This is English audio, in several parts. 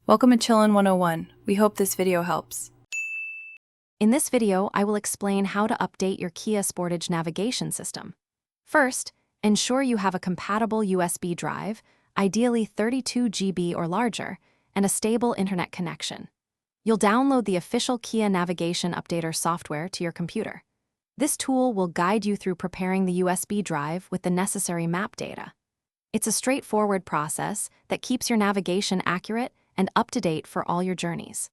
Welcome to Chillin' 101. We hope this video helps. In this video, I will explain how to update your Kia Sportage navigation system. First, ensure you have a compatible USB drive, ideally 32 GB or larger, and a stable internet connection. You'll download the official Kia Navigation Updater software to your computer. This tool will guide you through preparing the USB drive with the necessary map data. It's a straightforward process that keeps your navigation accurate and up-to-date for all your journeys.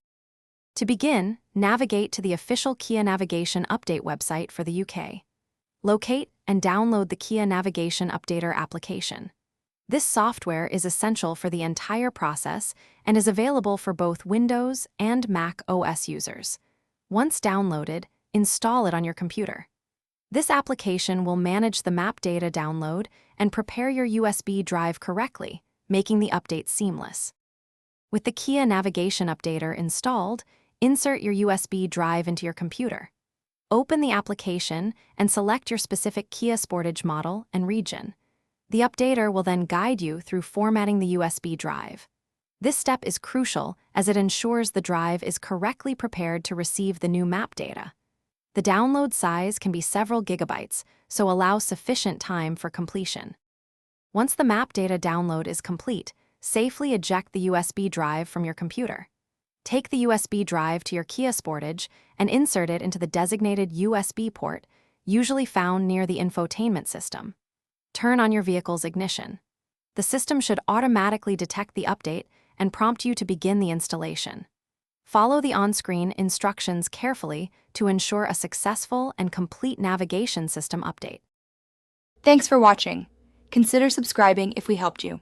To begin, navigate to the official Kia Navigation Update website for the UK. Locate and download the Kia Navigation Updater application. This software is essential for the entire process and is available for both Windows and Mac OS users. Once downloaded, install it on your computer. This application will manage the map data download and prepare your USB drive correctly, making the update seamless. With the Kia Navigation Updater installed, insert your USB drive into your computer. Open the application and select your specific Kia Sportage model and region. The updater will then guide you through formatting the USB drive. This step is crucial as it ensures the drive is correctly prepared to receive the new map data. The download size can be several gigabytes, so allow sufficient time for completion. Once the map data download is complete, safely eject the USB drive from your computer. Take the USB drive to your Kia Sportage and insert it into the designated USB port, usually found near the infotainment system. Turn on your vehicle's ignition. The system should automatically detect the update and prompt you to begin the installation. Follow the on-screen instructions carefully to ensure a successful and complete navigation system update. Thanks for watching. Consider subscribing if we helped you.